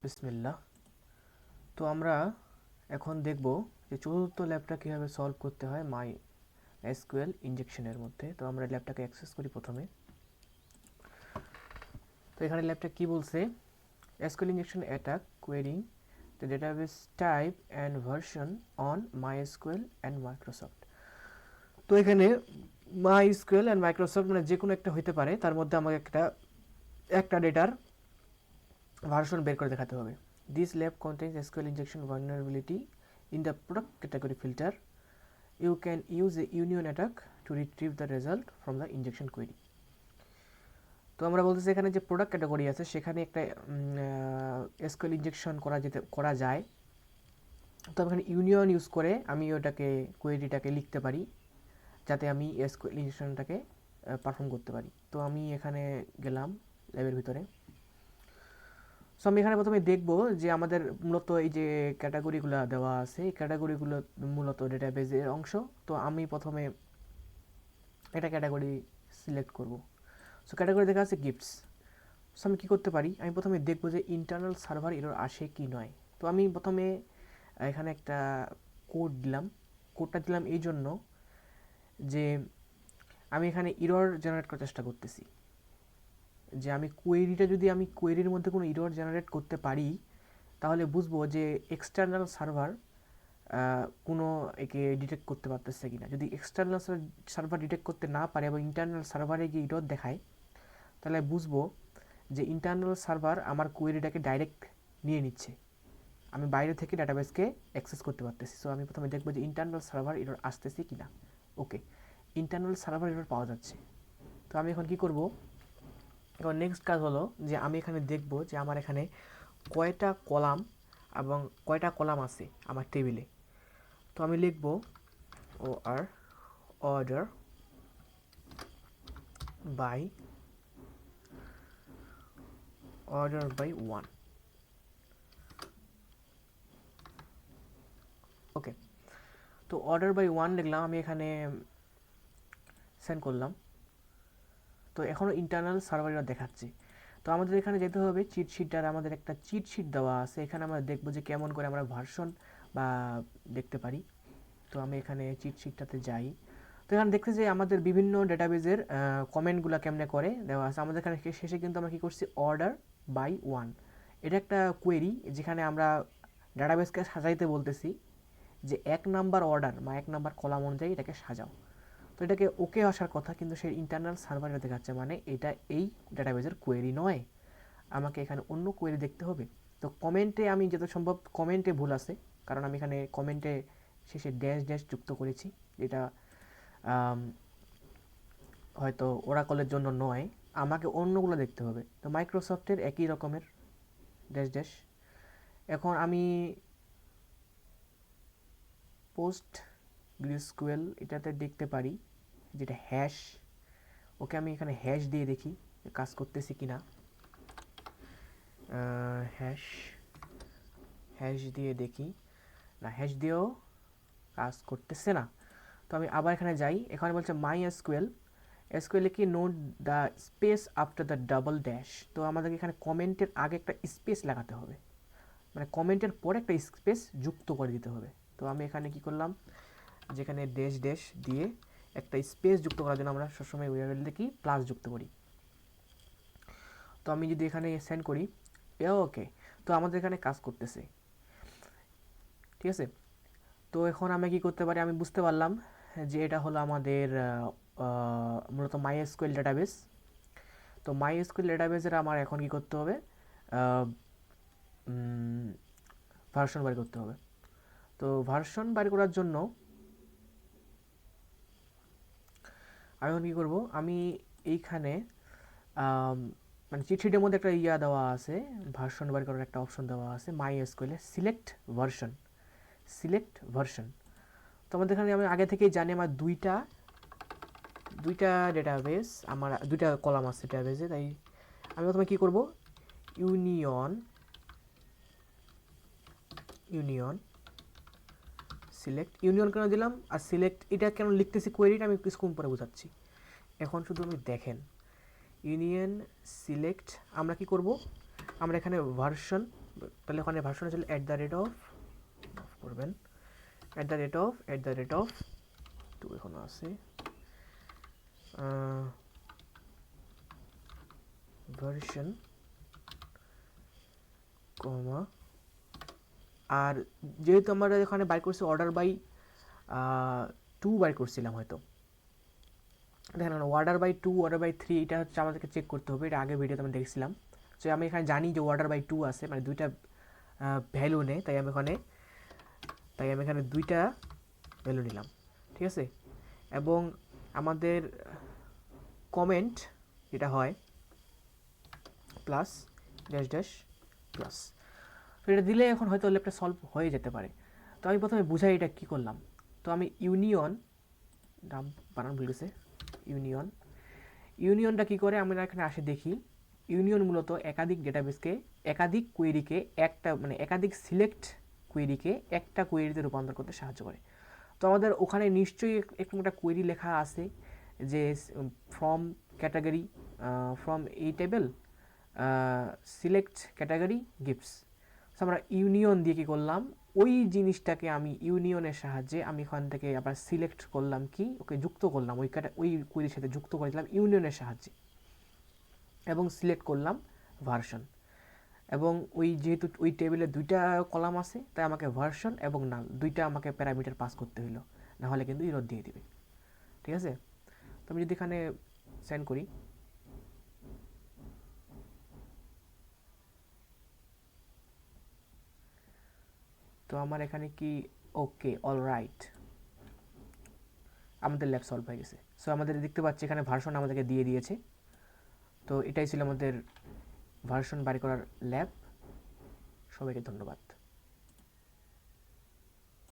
বিসমিল্লাহ। তো আমরা এখন দেখব যে চতুর্থ ল্যাবটা কীভাবে সলভ করতে হয় মাই এসকিউএল ইনজেকশনের মধ্যে। তো আমরা ল্যাবটাকে অ্যাক্সেস করি প্রথমে। তো এখানে ল্যাবটা কি বলছে, SQL injection attack querying the database type and version on MySQL and Microsoft. তো এখানে মাই এসকিউএল অ্যান্ড মাইক্রোসফট মানে যে কোনো একটা হইতে পারে, তার মধ্যে আমাকে একটা ডেটার ভার্সন বের করে দেখাতে হবে। This lab contains SQL injection vulnerability in the product category filter. You can use a union attack to retrieve the result from the injection query. তো আমরা বলতেছি এখানে যে প্রোডাক্ট ক্যাটাগরি আছে সেখানে একটা এসকিউএল ইনজেকশন করা যায়। তো এখানে ইউনিয়ন ইউজ করে আমি ওটাকে কোয়েরিটাকে লিখতে পারি যাতে আমি এসকিউএল ইনজেকশনটাকে পারফর্ম করতে পারি। তো আমি এখানে গেলাম ল্যাবের ভিতরে। সো আমি এখানে প্রথমে দেখব যে আমাদের মূলত এই যে ক্যাটাগরিগুলো দেওয়া আছে, এই ক্যাটাগরিগুলো মূলত ডেটাবেজের অংশ। তো আমি প্রথমে এটা ক্যাটাগরি সিলেক্ট করব। সো ক্যাটাগরি দেখা আছে গিফটস। সো আমি কী করতে পারি, আমি প্রথমে দেখব যে ইন্টারনাল সার্ভার এরর আসে কি নয়। তো আমি প্রথমে এখানে একটা কোড দিলাম। কোডটা দিলাম এই জন্য যে আমি এখানে এরর জেনারেট করার চেষ্টা করতেছি, যে আমি কোয়েরির মধ্যে কোনো এরর জেনারেট করতে পারি তাহলে বুঝবো যে এক্সটার্নাল সার্ভার কোনো একে ডিটেক্ট করতে পারতেছে কিনা। যদি এক্সটার্নাল সার্ভার ডিটেক্ট করতে না পারে এবং ইন্টারনাল সার্ভারে গিয়ে এরর দেখায়, তাহলে বুঝবো যে ইন্টারনাল সার্ভার আমার কোয়েরিটাকে ডাইরেক্ট নিয়ে নিচ্ছে, আমি বাইরে থেকে ডাটাবেসকে অ্যাক্সেস করতে পারতেছি। সো আমি প্রথমে দেখবো যে ইন্টারনাল সার্ভার এরর আসতেছে কিনা। ওকে, ইন্টারনাল সার্ভার এরর পাওয়া যাচ্ছে। তো আমি এখন কি করব, এখন নেক্সট কাজ হলো যে আমি এখানে দেখব যে আমার এখানে কয়টা কলাম এবং কয়টা কলাম আছে আমার টেবিলে। তো আমি লিখব ও আর অর্ডার বাই ওয়ান। ওকে, তো অর্ডার বাই ওয়ান লিখলাম, আমি এখানে সেন্ড করলাম। তো এখনও ইন্টারনাল সার্ভারটা দেখাচ্ছে। তো আমাদের এখানে যেতে হবে চিটশিটটার, আমাদের একটা চিটশিট দেওয়া আছে, এখানে আমরা দেখবো যে কেমন করে আমরা ভার্সন বা দেখতে পারি। তো আমি এখানে চিটশিটটাতে যাই। তো এখানে দেখতে যে আমাদের বিভিন্ন ডেটাবেজের কমেন্টগুলো কেমনে করে দেওয়া আছে। আমাদের এখানে শেষে কিন্তু আমরা কী করছি, অর্ডার বাই ওয়ান, এটা একটা কোয়েরি যেখানে আমরা ডেটাবেসকে সাজাইতে বলতেছি যে 1 নাম্বার অর্ডার বা 1 নাম্বার কলাম অনুযায়ী এটাকে সাজাও। তো এটাকে ওকে আসার কথা, কিন্তু সেই ইন্টারনাল সার্ভারে দেখাচ্ছে মানে এটা এই ডেটাবেজের কোয়েরি নয়, আমাকে এখানে অন্য কোয়েরি দেখতে হবে। তো কমেন্টে আমি যত সম্ভব কমেন্টে ভুল আছে, কারণ আমি এখানে কমেন্টে শেষে ড্যাশ ড্যাশ যুক্ত করেছি, যেটা হয়তো ওরাকলের জন্য নয়, আমাকে অন্যগুলো দেখতে হবে। তো মাইক্রোসফটের একই রকমের ড্যাশ ড্যাশ। এখন আমি পোস্ট গ্রিসকুয়েল এটাতে দেখতে পারি যেটা হ্যাশ। ওকে, আমি এখানে হ্যাশ দিয়ে দেখি কাজ করতেছি কিনা। হ্যাশ হ্যাশ দিয়ে দেখি, না হ্যাশ দিয়েও কাজ করতেছে না। তো আমি আবার এখানে যাই, এখানে বলছে মাই এসকিউএলে কি note the space after the double dash. তো আমাদেরকে এখানে কমেন্টের আগে একটা স্পেস লাগাতে হবে, মানে কমেন্টের পরে একটা স্পেস যুক্ত করে দিতে হবে। তো আমি এখানে কি করলাম, যেখানে ড্যাশ ড্যাশ দিয়ে একটা স্পেস যুক্ত করার জন্য আমরা সবসময় উইয়ারএল কি প্লাস যুক্ত করি। তো আমি যদি এখানে সেন্ড করি, ওকে, তো আমাদের এখানে কাজ করতেছে, ঠিক আছে। তো এখন আমি কি করতে পারি, আমি বুঝতে পারলাম যে এটা হলো আমাদের মূলত মাই এসকিউএল ডেটাবেস। তো মাই এসকিউএল ডেটাবেসের আমার এখন কি করতে হবে, ভার্সন বের করতে হবে। তো ভার্সন বের করার জন্য আমি এখন কী করবো, আমি এইখানে মানে চিটশিটের মধ্যে একটা দেওয়া আছে, ভার্সন বের করার একটা অপশন দেওয়া আছে মাই এসকিউএলে, সিলেক্ট ভার্সন। তো আমাদের এখানে আমি আগে থেকেই জানি আমার দুইটা ডেটাবেস, আমার দুইটা কলাম আছে ডেটাবেসে, তাই আমি প্রথমে কী করব, ইউনিয়ন সিলেক্ট, ইউনিয়ন কেন দিলাম আর সিলেক্ট এটা কেন লিখতেছি কোয়েরিটা আমি কিছুক্ষণ পরে বোঝাচ্ছি। এখন শুধু আমি দেখেন ইউনিয়ন সিলেক্ট, আমরা কি করব, আমরা এখানে ভার্সন তাহলে ওখানে ভার্সন ছিল @ অফ করবেন @ টু এখনো আছে ভার্সন কমা, আর যেহেতু আমরা এখানে বাই করছি অর্ডার বাই 2 বাই করছিলাম হয়তো, দেখেন অর্ডার বাই 2 অর্ডার বাই 3 এটা হচ্ছে আমাদেরকে চেক করতে হবে, এটা আগে ভিডিওতে আমি দেখছিলাম। তো আমি এখানে জানি যে অর্ডার বাই 2 আছে, মানে দুইটা ভ্যালু নেই, তাই আমি এখানে দুইটা ভ্যালু নিলাম, ঠিক আছে। এবং আমাদের কমেন্ট যেটা হয় প্লাস ড্যাশ ড্যাশ প্লাস, তো এটা দিলে এখন হয়তো ল্যাবটা সলভ হয়ে যেতে পারে। তো আমি প্রথমে বুঝাই এটা কী করলাম। তো আমি ইউনিয়ন, নাম বানান ভুল গেছে, ইউনিয়নটা কী করে আমরা এখানে আসে দেখি। ইউনিয়ন মূলত একাধিক ডেটাবেসকে, একাধিক কোয়েরিকে একটা, মানে একাধিক সিলেক্ট কোয়েরিকে একটা কোয়েরিতে রূপান্তর করতে সাহায্য করে। তো আমাদের ওখানে নিশ্চয়ই একটা কোয়েরি লেখা আছে যে ফ্রম ক্যাটাগরি, ফ্রম এই table select category gifts. So আমরা ইউনিয়ন দিয়ে কী করলাম, ওই জিনিসটাকে আমি ইউনিয়নের সাহায্যে আমি এখান থেকে আবার সিলেক্ট করলাম, কি ওকে যুক্ত করলাম, ওই কোয়েরির সাথে যুক্ত করে দিলাম ইউনিয়নের সাহায্যে, এবং সিলেক্ট করলাম ভার্সন। এবং ওই যেহেতু ওই টেবিলে দুইটা কলাম আছে, তাই আমাকে ভার্সন এবং নাল দুইটা আমাকে প্যারামিটার পাস করতে হলো, না হলে কিন্তু ইরর দিয়ে দিবে, ঠিক আছে। তো আমি যদি এখানে সেন্ড করি, তো আমার এখানে কি ওকে অলরাইট, আমাদের ল্যাব সলভ হয়ে গেছে। সো আমাদের দেখতে পাচ্ছি এখানে ভার্সন আমাদেরকে দিয়ে দিয়েছে। তো এটাই ছিল আমাদের ভার্সন বাড়ি করার ল্যাব। সবাইকে ধন্যবাদ।